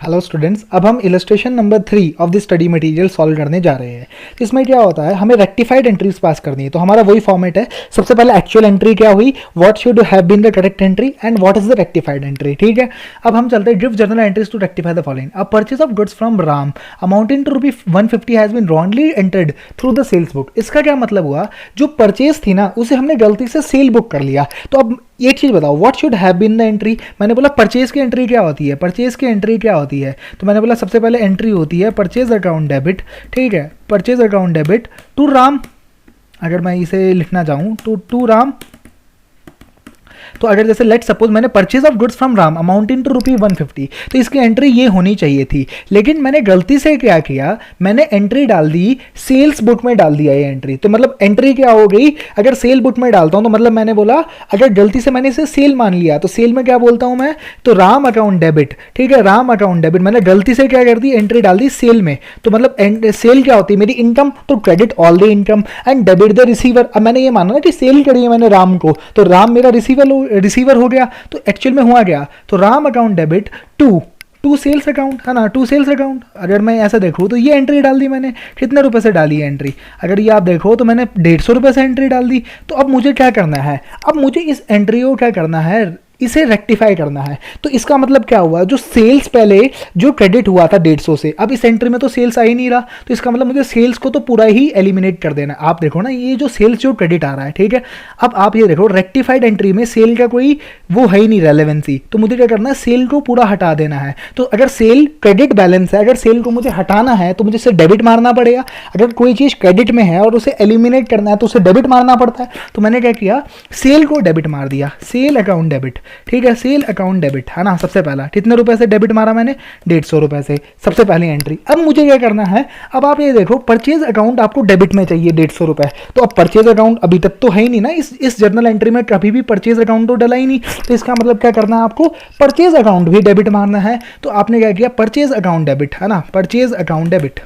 Hello students, अब हम illustration number 3 of the study material solve करने जा रहे हैं। इसमें क्या होता है, हमें रेक्टिफाइड एंट्रीज पास करनी है। तो हमारा वही फॉर्मेट है। सबसे पहले एक्चुअल एंट्री क्या हुई, what should have been the correct entry and what is the rectified entry. ठीक है, अब हम चलते हैं give journal entries to rectify the following. A purchase of goods from Ram amounting to rupee 150 has been wrongly entered through the sales book. इसका क्या मतलब हुआ, जो परचेज थी ना उसे हमने गलती से सेल बुक कर लिया। तो अब एक चीज बताओ, what should have been the entry. मैंने बोला परचेज की एंट्री क्या होती है, परचेज की एंट्री क्या होती है, तो मैंने बोला सबसे पहले एंट्री होती है परचेज अकाउंट डेबिट। ठीक है, purchase account debit to Ram. अगर मैं इसे लिखना चाहूँ तो टू राम, तो अगर जैसे लेट सपोज मैंने purchase of goods from Ram amounting to rupee 150, तो इसकी एंट्री ये होनी चाहिए थी। लेकिन मैंने गलती से क्या किया, मैंने एंट्री डाल दी सेल्स बुक में, डाल दिया ये एंट्री। तो मतलब एंट्री क्या हो गई, अगर सेल बुक में डालता हूं तो मतलब मैंने बोला अगर गलती से मैंने इसे सेल मान लिया तो सेल में क्या बोलता हूं मैं, तो राम अकाउंट डेबिट। ठीक है, राम अकाउंट डेबिट, मैंने गलती से क्या कर दी, एंट्री डाल दी सेल में। तो मतलब सेल क्या होती है मेरी, इनकम। तो credit all the income and debit the receiver. अब मैंने ये माना ना कि सेल करी है मैंने राम को, तो राम मेरा रिसीवर हो गया। तो एक्चुअल में हुआ गया, तो Ram account debit to sales account, है ना, टू सेल्स अकाउंट। अगर मैं ऐसा देखूँ तो ये एंट्री डाल दी मैंने, कितने रुपए से डाली है एंट्री, अगर ये आप देखो तो मैंने 150 रुपये से एंट्री डाल दी। तो अब मुझे क्या करना है, अब मुझे इस एंट्री को क्या करना है, इसे रेक्टिफाई करना है। तो इसका मतलब क्या हुआ, जो सेल्स पहले जो क्रेडिट हुआ था 150 से, अब इस एंट्री में तो सेल्स आ ही नहीं रहा, तो इसका मतलब मुझे सेल्स को तो पूरा ही एलिमिनेट कर देना है। आप देखो ना, ये जो सेल्स जो क्रेडिट आ रहा है, ठीक है, अब आप ये देखो रेक्टिफाइड एंट्री में सेल का कोई वो है ही नहीं रेलेवेंसी, तो मुझे क्या करना है, सेल को पूरा हटा देना है। तो अगर सेल क्रेडिट बैलेंस है, अगर सेल को मुझे हटाना है तो मुझे इसे डेबिट मारना पड़ेगा। अगर कोई चीज़ क्रेडिट में है और उसे एलिमिनेट करना है तो उसे डेबिट मारना पड़ता है। तो मैंने क्या किया, सेल को डेबिट मार दिया, सेल अकाउंट डेबिट। ठीक है, सेल अकाउंट डेबिट, है ना, सबसे पहला कितने रुपए से डेबिट मारा मैंने, 150 रुपए से, सबसे पहली एंट्री। अब मुझे क्या करना है, अब आप ये देखो परचेज अकाउंट आपको डेबिट में चाहिए 150 रुपए। तो अब परचेज अकाउंट अभी तक तो है ही नहीं ना, इस जर्नल एंट्री में कभी भी परचेज अकाउंट तो डला ही नहीं। तो इसका मतलब क्या करना है, आपको परचेज अकाउंट भी डेबिट मारना है। तो आपने क्या किया, परचेज अकाउंट डेबिट, है ना, परचेज अकाउंट डेबिट।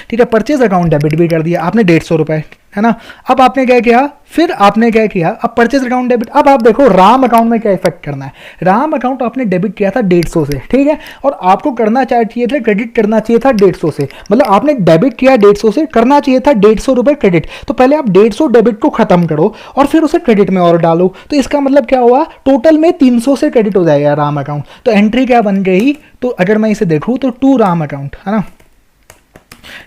ठीक है, परचेज अकाउंट डेबिट भी कर दिया आपने 150 रुपए, है ना। अब आपने क्या किया, फिर आपने क्या किया, अब परचेज अकाउंट डेबिट। अब आप देखो राम अकाउंट में क्या इफेक्ट करना है, राम अकाउंट आपने डेबिट किया था 150 से, ठीक है, और आपको करना चाहिए था, क्रेडिट करना चाहिए था 150 से। मतलब आपने डेबिट किया 150 से, करना चाहिए था 150 रुपए क्रेडिट। तो पहले आप 150 डेबिट को खत्म करो और फिर उसे क्रेडिट में और डालो। तो इसका मतलब क्या हुआ, टोटल में 300 से क्रेडिट हो जाएगा राम अकाउंट। तो एंट्री क्या बन गई, तो अगर मैं इसे देखूँ तो टू राम अकाउंट, है ना,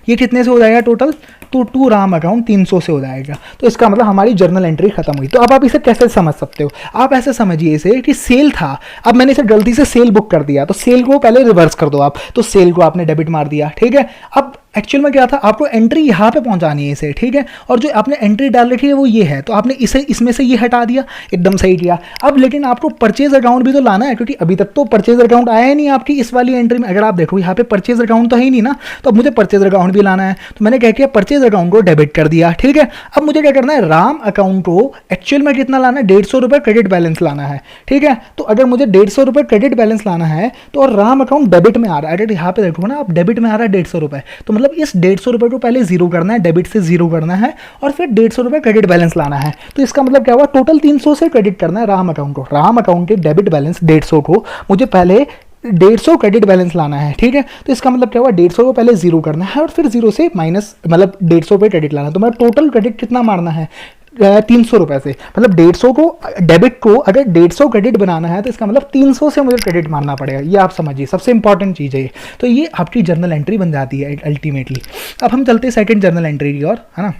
ये कितने से हो जाएगा टोटल, तो टू राम अकाउंट 300 से हो जाएगा। तो इसका मतलब हमारी जर्नल एंट्री खत्म हुई। तो अब आप इसे कैसे समझ सकते हो, आप ऐसे समझिए इसे कि सेल था, अब मैंने इसे गलती से सेल बुक कर दिया, तो सेल को पहले रिवर्स कर दो आप, तो सेल को आपने डेबिट मार दिया। ठीक है, अब एक्चुअल में क्या था, आपको एंट्री यहाँ पे पहुंचानी है इसे, ठीक है, और जो आपने एंट्री डाल रखी है वो ये है, तो आपने इसे इसमें से ये हटा दिया, एकदम सही किया। अब लेकिन आपको परचेज अकाउंट भी तो लाना है, क्योंकि अभी तक तो परचेज अकाउंट आया ही नहीं आपकी इस वाली एंट्री में। अगर आप देखो यहाँ पे परचेज अकाउंट तो है ही नहीं ना, तो अब मुझे परचेज अकाउंट भी लाना है। तो मैंने क्या किया, परचेज अकाउंट को डेबिट कर दिया। ठीक है, अब मुझे क्या करना है, राम अकाउंट को एक्चुअल में कितना लाना है, 150 रुपये क्रेडिट बैलेंस लाना है। ठीक है, तो अगर मुझे 150 रुपये क्रेडिट बैलेंस लाना है तो और राम अकाउंट डेबिट में आ रहा है, अगर यहाँ पे देखो ना आप डेबिट में आ रहा है 150 रुपये, तो मतलब इस 150 रुपये को पहले जीरो करना है, डेबिट से जीरो करना है, और फिर 150 रुपये क्रेडिट बैलेंस लाना है। तो इसका मतलब क्या हुआ, टोटल 300 से क्रेडिट करना है राम अकाउंट को, राम अकाउंट के डेबिट बैलेंस 150 को मुझे पहले 150 क्रेडिट बैलेंस लाना है। ठीक है, तो इसका मतलब क्या हुआ, 150 को पहले जीरो करना है और फिर जीरो से माइनस, मतलब 150 पे क्रेडिट लाना है। तो मैं टोटल क्रेडिट कितना मारना है, 300 रुपये से, मतलब 150 को डेबिट को अगर 150 क्रेडिट बनाना है तो इसका मतलब 300 से मुझे क्रेडिट मारना पड़ेगा। ये आप समझिए, सबसे इंपॉर्टेंट चीज़ है ये। तो ये आपकी जर्नल एंट्री बन जाती है अल्टीमेटली। अब हम चलते हैं सेकंड जर्नल एंट्री की ओर, है ना।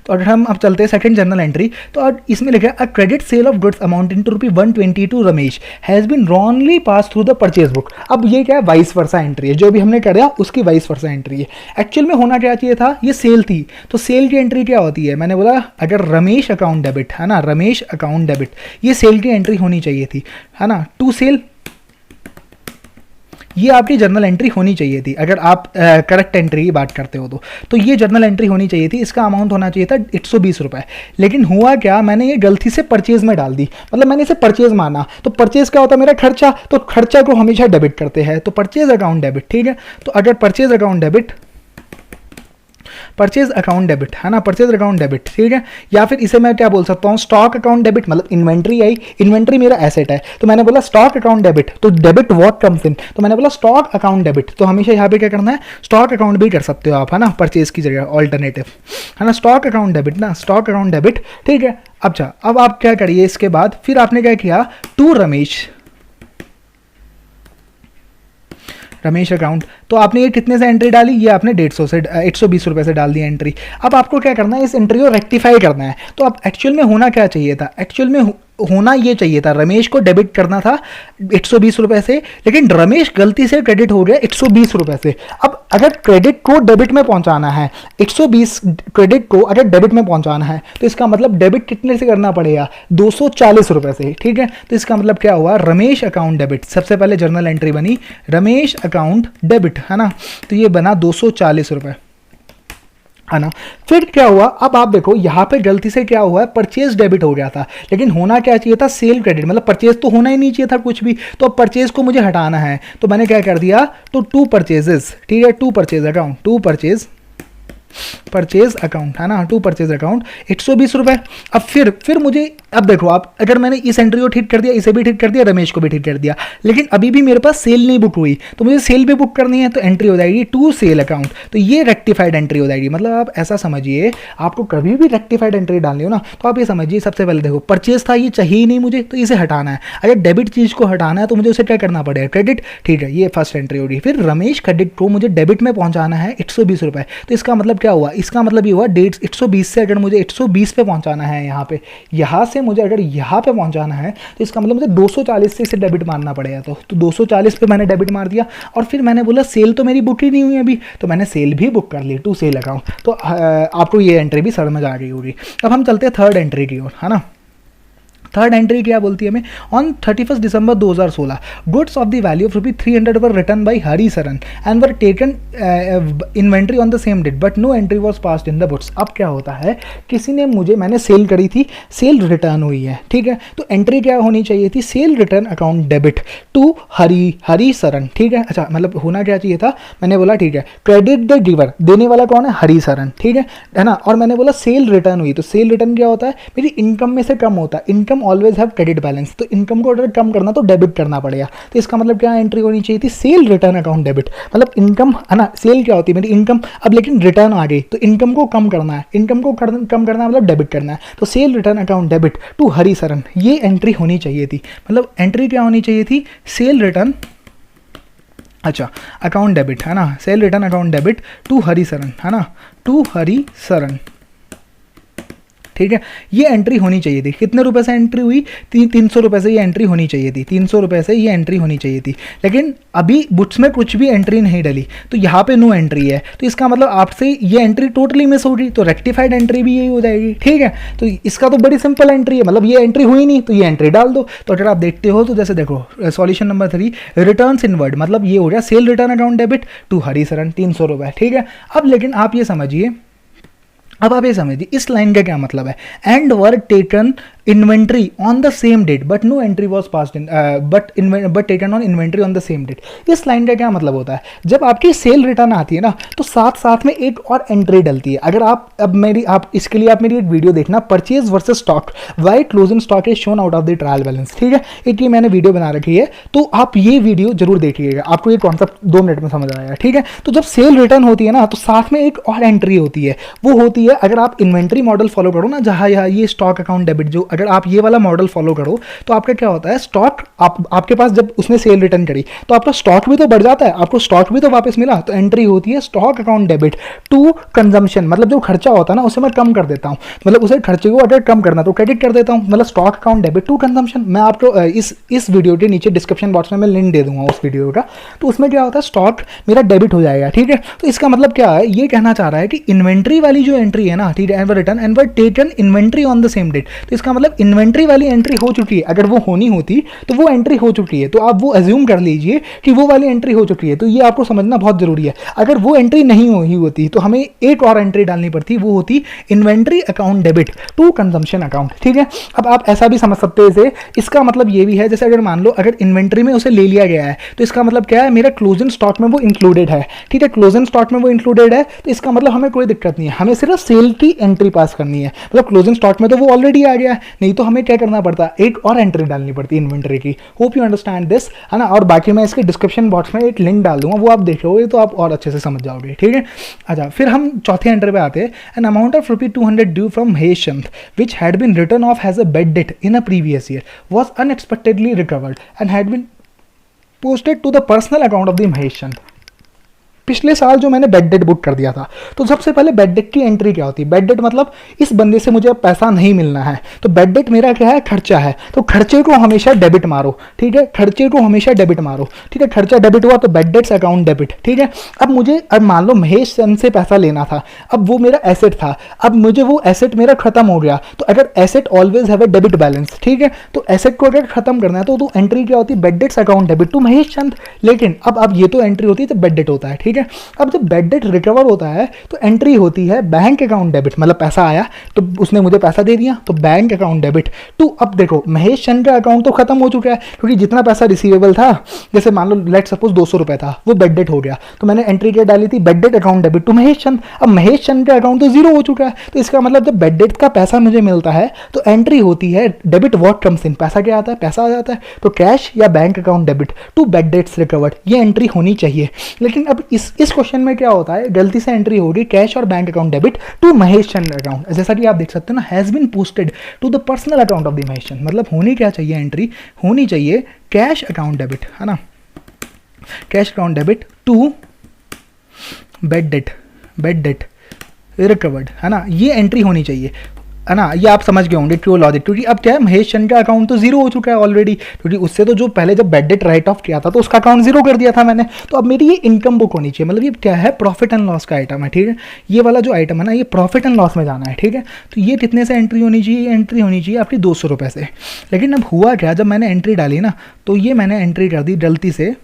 तो अगर हम अब चलते हैं सेकंड जर्नल एंट्री, तो अब इसमें लिखा है a credit sale of goods amounting to rupee 120 to Ramesh has been wrongly pass through the purchase book. अब ये क्या है, वाइस वर्सा एंट्री है, जो भी हमने कर दिया उसकी वाइस वर्सा एंट्री है। एक्चुअल में होना क्या चाहिए था, ये सेल थी, तो सेल की एंट्री क्या होती है, मैंने बोला अगर रमेश अकाउंट डेबिट, है ना, रमेश अकाउंट डेबिट, ये सेल की एंट्री होनी चाहिए थी, है ना, टू सेल, ये आपकी जर्नल एंट्री होनी चाहिए थी। अगर आप करेक्ट एंट्री की बात करते हो तो ये जर्नल एंट्री होनी चाहिए थी। इसका अमाउंट होना चाहिए था 120 रुपये। लेकिन हुआ क्या, मैंने ये गलती से परचेज में डाल दी, मतलब मैंने इसे परचेज माना। तो परचेज क्या होता है, मेरा खर्चा, तो खर्चा को हमेशा डेबिट करते हैं, तो परचेज अकाउंट डेबिट। ठीक है, तो अगर purchase account debit purchase account debit है ना, परचेज अकाउंट डेबिट, ठीक है। या फिर इसे मैं क्या बोल सकता हूँ, स्टॉक अकाउंट डेबिट, मतलब इन्वेंट्री आई, इन्वेंट्री मेरा एसेट है तो मैंने बोला स्टॉक अकाउंट डेबिट, तो डेबिट व्हाट कम्स इन, तो मैंने बोला स्टॉक अकाउंट डेबिट। तो हमेशा यहाँ पे क्या करना है, स्टॉक अकाउंट भी कर सकते हो आप, है ना, परचेज की जगह ऑल्टरनेटिव, है ना, स्टॉक अकाउंट डेबिट ना, स्टॉक अकाउंट डेबिट, ठीक है। अच्छा, अब आप क्या करिए इसके बाद, फिर आपने क्या किया, टू रमेश अकाउंट, तो आपने ये कितने से एंट्री डाली, ये आपने 150 से 120 रुपये से डाल दी एंट्री। अब आपको क्या करना है, इस एंट्री को रेक्टिफाई करना है। तो अब एक्चुअल में होना क्या चाहिए था, एक्चुअल में होना ये चाहिए था, रमेश को डेबिट करना था 120 रुपये से, लेकिन रमेश गलती से क्रेडिट हो गया 120 रुपये से। अब अगर क्रेडिट को डेबिट में पहुंचाना है, 120 क्रेडिट को अगर डेबिट में पहुंचाना है, तो इसका मतलब डेबिट कितने से करना पड़ेगा, 240 रुपये से, ठीक है। तो इसका मतलब क्या हुआ, रमेश अकाउंट डेबिट, सबसे पहले जर्नल एंट्री बनी रमेश अकाउंट डेबिट, है ना, तो ये बना 240 रुपये, है ना। फिर क्या हुआ, अब आप देखो यहाँ पे गलती से क्या हुआ है, परचेज डेबिट हो गया था, लेकिन होना क्या चाहिए था, सेल क्रेडिट, मतलब परचेज तो होना ही नहीं चाहिए था कुछ भी। तो अब परचेज को मुझे हटाना है, तो मैंने क्या कर दिया, तो टू परचेजेस, ठीक है, to purchase account, to purchase account, है ना, टू परचेज अकाउंट 120 रुपये। अब फिर मुझे, अब देखो आप, अगर मैंने इस एंट्री को ठीक कर दिया, इसे भी ठीक कर दिया, रमेश को भी ठीक कर दिया, लेकिन अभी भी मेरे पास सेल नहीं बुक हुई, तो मुझे सेल भी बुक करनी है, तो एंट्री हो जाएगी टू सेल अकाउंट, तो ये रेक्टिफाइड एंट्री हो जाएगी। मतलब आप ऐसा समझिए, आपको कभी भी रेक्टिफाइड एंट्री डालनी हो ना, तो आप ये समझिए, सबसे पहले देखो परचेज था, ये चाहिए ही नहीं मुझे, तो इसे हटाना है। अगर डेबिट चीज़ को हटाना है तो मुझे उसे क्या करना पड़ेगा, क्रेडिट, ठीक है, ये फर्स्ट एंट्री होगी। फिर रमेश क्रेडिट को मुझे डेबिट में पहुंचाना है 120 रुपये, तो इसका मतलब क्या हुआ, इसका मतलब ये हुआ 120 से अगर मुझे 120 पे पहुंचाना है, यहाँ से मुझे अगर यहाँ पे पहुंचाना है, तो इसका मतलब मुझे 240 से इसे डेबिट मारना पड़ेगा। तो 240 पे मैंने डेबिट मार दिया, और फिर मैंने बोला सेल तो मेरी बुक ही नहीं हुई अभी, तो मैंने सेल भी बुक कर ली, टू सेल अकाउंट। तो आपको ये एंट्री भी समझ आ गई होगी। अब हम चलते हैं थर्ड एंट्री की ओर, है ना। थर्ड एंट्री क्या बोलती है हमें, on 31 December 2016 goods of the value of ₹300 were return by Hari Saran and were taken inventory on the same date but no entry was passed in the books. अब क्या होता है, किसी ने मुझे, मैंने सेल करी थी, सेल रिटर्न हुई है, ठीक है, तो एंट्री क्या होनी चाहिए थी, sale return account debit to Hari Saran, ठीक है। अच्छा, मतलब होना क्या चाहिए था, मैंने बोला ठीक है, क्रेडिट द गिवर, देने वाला कौन है, हरी सरन, ठीक है ना। और मैंने बोला सेल रिटर्न हुई, तो सेल रिटर्न क्या होता है, मेरी इनकम में से कम होता है, income always have credit balance, तो इनकम को अगर कम करना तो डेबिट करना पड़ेगा। तो इसका मतलब क्या एंट्री होनी चाहिए थी, सेल रिटर्न अकाउंट डेबिट, मतलब इनकम, है ना, सेल क्या होती है मेरी इनकम, अब लेकिन रिटर्न आ गई, तो इनकम को कम करना है, इनकम को कम करना है मतलब डेबिट करना है, तो sale return account debit to Hari Saran, ये एंट्री होनी चाहिए थी। मतलब एंट्री क्या होनी चाहिए थी, सेल रिटर्न, अच्छा, अकाउंट डेबिट, है ना, sale return account debit to Hari Saran, है ना, टू हरी सरन, ठीक है, ये एंट्री होनी चाहिए थी। कितने रुपए से एंट्री हुई, 300 रुपये से ये एंट्री होनी चाहिए थी, 300 रुपये से ये एंट्री होनी चाहिए थी, लेकिन अभी बुक्स में कुछ भी एंट्री नहीं डली, तो यहाँ पे नो एंट्री है, तो इसका मतलब आपसे ये एंट्री टोटली मिस होगी, तो रेक्टिफाइड एंट्री भी यही हो जाएगी, ठीक है। तो इसका तो बड़ी सिंपल एंट्री है, मतलब ये एंट्री हुई नहीं तो ये एंट्री डाल दो। तो अगर आप देखते हो तो जैसे देखो सॉल्यूशन नंबर 3, रिटर्न्स इनवर्ड, मतलब ये हो गया sale return account debit to Hari Saran 300 रुपये, ठीक है। अब लेकिन आप ये समझिए, अब आप ये समझिए इस लाइन का क्या मतलब है, and were taken inventory on the same date but no entry was passed in but taken on inventory on the same date. इस लाइन का क्या मतलब होता है, जब आपकी सेल रिटर्न आती है ना, तो साथ साथ में एक और एंट्री डलती है। अगर आप इसके लिए आप मेरी एक वीडियो देखना, purchase versus stock, why closing stock is shown out of the trial balance, ठीक है, एक ये मैंने वीडियो बना रखी है, तो आप ये वीडियो जरूर देखिएगा, आपको ये कॉन्सेप्ट 2 मिनट में समझ आएगा, ठीक है। तो जब सेल रिटर्न होती है ना, तो साथ में एक और एंट्री होती है, वो होती है, अगर आप इन्वेंट्री मॉडल फॉलो करो ना, जहां यहाँ ये स्टॉक अकाउंट डेबिट, जो अगर आप ये वाला मॉडल फॉलो करो तो आपका क्या होता है, स्टॉक आपके पास जब उसने सेल रिटर्न करी तो आपका स्टॉक भी तो बढ़ जाता है, आपको स्टॉक भी तो वापस मिला, तो एंट्री होती है stock account debit to consumption, मतलब जो खर्चा होता है ना उसे मैं कम कर देता हूं, मतलब उसे खर्चे को अगर कम करना तो क्रेडिट कर देता हूं, मतलब stock account debit to consumption. मैं आपको इस वीडियो के नीचे डिस्क्रिप्शन बॉक्स में मैं लिंक दे दूंगा उस वीडियो का, तो उसमें क्या होता है, स्टॉक मेरा डेबिट हो जाएगा, ठीक है। तो इसका मतलब क्या है, ये कहना चाह रहा है कि इन्वेंट्री वाली जो एंट्री एंट्री है ना, ठीक है, and return and were taken inventory on the same date. तो इसका मतलब इन्वेंट्री वाली एंट्री हो चुकी है, अगर वो होनी होती तो वो एंट्री हो चुकी है, तो आप वो एज्यूम कर लीजिए कि वो वाली एंट्री हो चुकी है। तो ये आपको समझना बहुत जरूरी है। अगर वो एंट्री नहीं हुई होती तो हमें एक और एंट्री डालनी पड़ती, वो होती inventory account debit to consumption account, ठीक है। अब आप ऐसा भी समझ सकते हैं इसे, इसका मतलब ये भी है, जैसे अगर मान लो अगर इन्वेंट्री में उसे ले लिया गया है तो इसका मतलब क्या है, मेरा क्लोजिंग स्टॉक में वो इंक्लूडेड है, ठीक है, क्लोजिंग स्टॉक में वो इंक्लूडेड है, तो इसका मतलब हमें कोई दिक्कत नहीं है, हमें सिर्फ सेल की एंट्री पास करनी है। मतलब क्लोजिंग स्टॉक में तो वो ऑलरेडी आ गया है, नहीं तो हमें क्या करना पड़ता है, एक और एंट्री डालनी पड़ती है इन्वेंट्री की। होप यू अंडरस्टैंड दिस, है ना। और बाकी मैं इसके डिस्क्रिप्शन बॉक्स में एक लिंक डाल दूंगा, वो आप देखोगे तो आप और अच्छे से समझ जाओगे, ठीक है। अच्छा, फिर हम चौथे एंट्री पे आते हैं। An amount of ₹200 due from Mahesh Chand which had been return off has a bad debt in a previous year was unexpectedly recovered and had been posted to the personal account of the Mahesh Chand. पिछले साल जो मैंने bed date book कर दिया था, तो सबसे पहले बेड डेट की एंट्री क्या होती है, बेड डेट मतलब इस बंदे से मुझे पैसा नहीं मिलना है, तो बेड डेट मेरा क्या है, खर्चा है, तो खर्चे को हमेशा डेबिट मारो, ठीक है, खर्चे को हमेशा डेबिट मारो, ठीक है, खर्चा डेबिट हुआ तो बेड डेट्स अकाउंट डेबिट, ठीक है। अब मान लो महेश चंद से पैसा लेना था, अब वो मेरा एसेट था, अब मुझे वो एसेट मेरा खत्म हो गया, तो अगर asset always have a debit balance, ठीक है, तो एसेट को अगर खत्म करना है तो एंट्री क्या होती है, bad debts account debit to Mahesh Chand. लेकिन अब ये तो एंट्री होती है जब बेड डेट होता है, ठीक है। अब जब बेड डेट रिकवर होता है तो एंट्री होती है बैंक अकाउंट डेबिट, मतलब पैसा आया तो उसने मुझे पैसा दे दिया, तो बैंक अकाउंट डेबिट टू, अब देखो महेश चंद का अकाउंट तो खत्म हो चुका है, क्योंकि जितना पैसा रिसीवेबल था, जैसे मान लो लेट सपोज 200 रुपए था, वो बेड डेट हो गया, तो मैंने एंट्री क्या डाली थी, bad debt account debit to Mahesh Chand. अब महेश चंद का अकाउंट तो जीरो हो चुका है, तो इसका मतलब जब बेड डेट का पैसा मुझे मिलता है तो एंट्री होती है डेबिट व्हाट कम्स इन, पैसा क्या आता है, पैसा आ जाता है, तो कैश या bank account debit to bad debts recovered, ये एंट्री होनी चाहिए। लेकिन अब इस क्वेश्चन में क्या होता है, गलती से एंट्री होगी कैश और bank account debit to Mahesh Chand account, जैसा कि आप देख सकते हो ना, has been posted to the personal account of the Mahesh Chand. मतलब होनी क्या चाहिए, एंट्री होनी चाहिए कैश अकाउंट डेबिट, है ना, cash account debit to bad debt recovered, है ना, ये एंट्री होनी चाहिए, है ना। ये आप समझ गए होंगे क्यों लॉजिक, क्योंकि अब क्या है, महेश चंद का अकाउंट तो जीरो हो चुका है ऑलरेडी, क्योंकि उससे तो जो पहले जब बेड डेट राइट ऑफ किया था तो उसका अकाउंट जीरो कर दिया था मैंने, तो अब मेरी ये इनकम बुक होनी चाहिए, मतलब ये क्या है, प्रॉफिट एंड लॉस का आइटम है, ठीक है। ये वाला जो आइटम है ना, ये प्रॉफिट एंड लॉस में जाना है, ठीक है। तो ये कितने से एंट्री होनी चाहिए, एंट्री होनी चाहिए आपकी 200 रुपये से। लेकिन अब हुआ क्या, जब मैंने एंट्री डाली ना, तो ये मैंने एंट्री कर दी गलती से,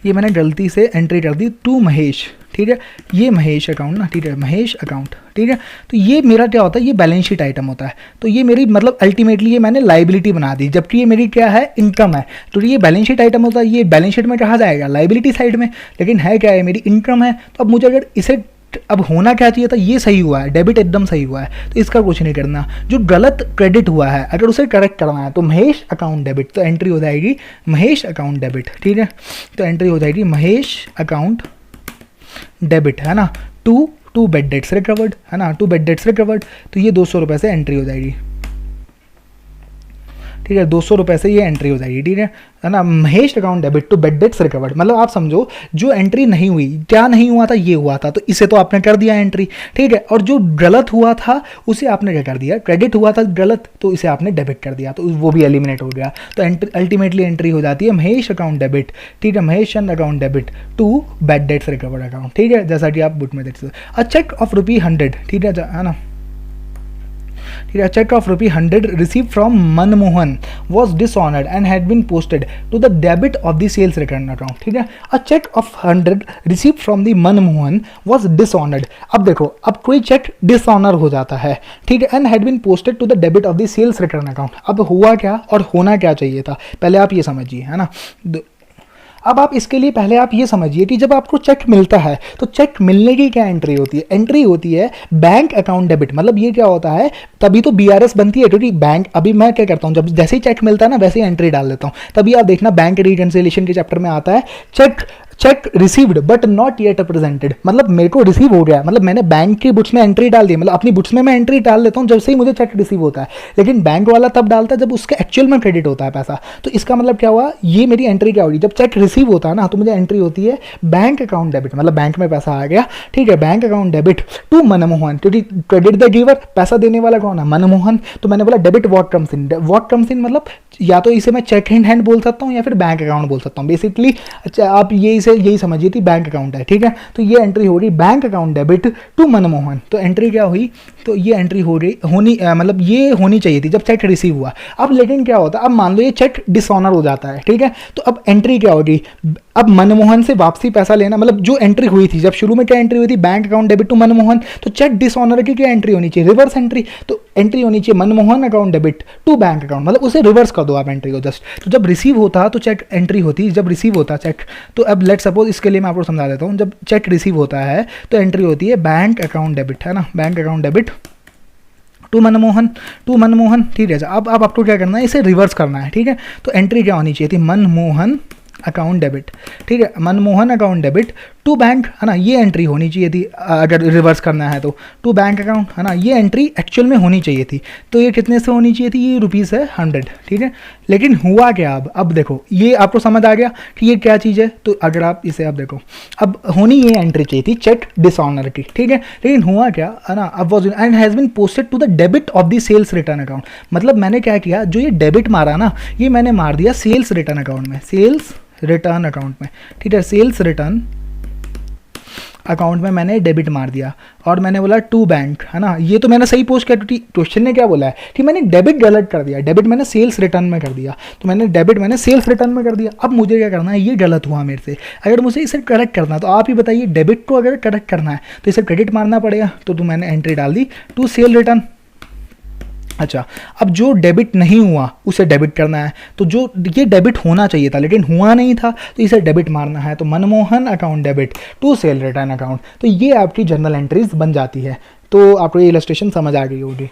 ये मैंने गलती से एंट्री कर दी टू महेश, ठीक है, ये महेश अकाउंट ना, ठीक है, महेश अकाउंट, ठीक है। तो ये मेरा क्या होता है, ये बैलेंस शीट आइटम होता है, तो ये मेरी मतलब अल्टीमेटली ये मैंने लाइबिलिटी बना दी, जबकि ये मेरी क्या है, इनकम है। तो ये बैलेंस शीट आइटम होता है, ये बैलेंस शीट में कहा जाएगा लाइबिलिटी साइड में, लेकिन है क्या है, मेरी इनकम है। तो अब मुझे अगर इसे, अब होना क्या चाहिए था, ये सही हुआ है, डेबिट एकदम सही हुआ है, तो इसका कुछ नहीं करना। जो गलत क्रेडिट हुआ है अगर उसे करेक्ट करना है तो महेश अकाउंट डेबिट, तो एंट्री हो जाएगी महेश अकाउंट डेबिट, ठीक है। तो एंट्री हो जाएगी महेश अकाउंट डेबिट, है ना, टू बेड डेट्स रिकवर्ड, है ना, टू बेड डेट्स रिकवर्ड। तो ये 200 रुपये से एंट्री हो जाएगी, ठीक है, 200 रुपये से ये एंट्री हो जाएगी, ठीक है ना। Mahesh account debit to bad debts recovered, मतलब आप समझो जो एंट्री नहीं हुई, क्या नहीं हुआ था, ये हुआ था, तो इसे तो आपने कर दिया एंट्री, ठीक है। और जो गलत हुआ था उसे आपने क्या कर दिया, क्रेडिट हुआ था गलत, तो इसे आपने डेबिट कर दिया, तो वो भी एलिमिनेट हो गया। तो अल्टीमेटली एंट्री हो जाती है महेश अकाउंट डेबिट, ठीक है, Mahesh Chand account debit to bad debts recovered account, ठीक है, जैसा कि आप बुक में देख सकते हो। अ चेक ऑफ ₹100, ठीक है ना, ठीक है, check of ₹100 received from Manmohan was dishonored and had been posted to the debit of the sales return account, ठीक है। A check of 100 received from the Manmohan was dishonored, अब देखो, अब कोई चेक डिसऑनर हो जाता है, ठीक है, and had been posted to the debit of the sales return account। अब हुआ क्या और होना क्या चाहिए था, पहले आप ये समझिए, है ना। अब आप इसके लिए पहले आप ये समझिए कि जब आपको चेक मिलता है तो चेक मिलने की क्या एंट्री होती है, एंट्री होती है बैंक अकाउंट डेबिट। मतलब ये क्या होता है, तभी तो बीआरएस बनती है, क्योंकि बैंक, अभी मैं क्या करता हूँ, जब जैसे ही चेक मिलता है ना वैसे ही एंट्री डाल देता हूँ। तभी आप देखना बैंक रिकंसिलिएशन के चैप्टर में आता है, check received but not yet presented, मतलब मेरे को रिसीव हो गया, मतलब मैंने बैंक की बुक्स में एंट्री डाल दी, मतलब अपनी बुक्स में मैं एंट्री डाल देता हूँ जब से ही मुझे चेक रिसीव होता है, लेकिन बैंक वाला तब डालता है जब उसके एक्चुअल में क्रेडिट होता है पैसा। तो इसका मतलब क्या हुआ, ये मेरी एंट्री क्या होगी, जब चेक रिसीव होता है ना तो मुझे एंट्री होती है बैंक अकाउंट डेबिट, मतलब बैंक में पैसा आ गया, ठीक है, bank account debit to Manmohan, क्योंकि क्रेडिट द गिवर, पैसा देने वाला कौन है, मनमोहन। तो मैंने बोला debit what comes in, what comes in मतलब या तो इसे मैं चेक इन हैंड बोल सकता हूँ या फिर बैंक अकाउंट बोल सकता हूँ बेसिकली। अच्छा, आप ये इसे यही समझिए थी बैंक अकाउंट है, ठीक है। तो ये एंट्री हो रही bank account debit to Manmohan, तो एंट्री क्या हुई, तो ये एंट्री हो रही मतलब ये होनी चाहिए थी जब चेक रिसीव हुआ। अब लेकिन क्या होता है, अब मान लो ये चेक डिसऑनर हो जाता है, ठीक है, तो अब एंट्री क्या होगी, अब मनमोहन से वापसी पैसा लेना, मतलब जो एंट्री हुई थी जब शुरू में क्या एंट्री हुई थी, bank account debit to Manmohan, तो चेक डिसऑनर की क्या एंट्री होनी चाहिए, रिवर्स एंट्री। तो एंट्री होनी चाहिए Manmohan account debit to bank account, मतलब उसे रिवर्स कर दो आप एंट्री को जस्ट। तो जब रिसीव होता तो चेक एंट्री होती, जब रिसीव होता चेक, तो अब लेट सपोज इसके लिए मैं आपको समझा देता हूँ, जब चेक रिसीव होता है तो एंट्री होती है बैंक अकाउंट डेबिट, है ना, bank account debit to Manmohan, ठीक है। अब आपको क्या करना है, इसे रिवर्स करना है, ठीक है। तो एंट्री क्या होनी चाहिए थी, मनमोहन अकाउंट डेबिट, ठीक है, Manmohan account debit to bank, है ना, ये एंट्री होनी चाहिए थी अगर रिवर्स करना है तो, टू बैंक अकाउंट, है ना, ये एंट्री एक्चुअल में होनी चाहिए थी। तो ये कितने से होनी चाहिए थी, ये रुपीज़ है 100, ठीक है। लेकिन हुआ क्या, अब देखो ये आपको समझ आ गया कि ये क्या चीज़ है। तो अगर आप इसे अब देखो, अब होनी ये एंट्री चाहिए थी चेक डिसऑनर की, ठीक है, लेकिन हुआ क्या, है ना, अब was and has been posted to the debit of the sales return account. मतलब मैंने क्या किया, जो ये डेबिट मारा ना, ये मैंने मार दिया सेल्स रिटर्न अकाउंट में, सेल्स रिटर्न अकाउंट में, ठीक है, सेल्स रिटर्न अकाउंट में मैंने डेबिट मार दिया और मैंने बोला टू बैंक, है ना। ये तो मैंने सही पोस्ट किया, क्वेश्चन ने क्या बोला है कि मैंने डेबिट गलत कर दिया, डेबिट मैंने सेल्स रिटर्न में कर दिया, तो मैंने डेबिट मैंने सेल्स रिटर्न में कर दिया। अब मुझे क्या करना है, ये गलत हुआ मेरे से, अगर मुझे इसे करेक्ट करना है तो आप ही बताइए, डेबिट को अगर करेक्ट करना है तो इसे क्रेडिट मारना पड़ेगा। तो मैंने एंट्री डाल दी टू सेल रिटर्न। अच्छा, अब जो डेबिट नहीं हुआ उसे डेबिट करना है, तो जो ये डेबिट होना चाहिए था लेकिन हुआ नहीं था तो इसे डेबिट मारना है, तो Manmohan account debit to sale return account. तो ये आपकी जर्नल एंट्रीज बन जाती है। तो आपको ये इलस्ट्रेशन समझ आ गई होगी।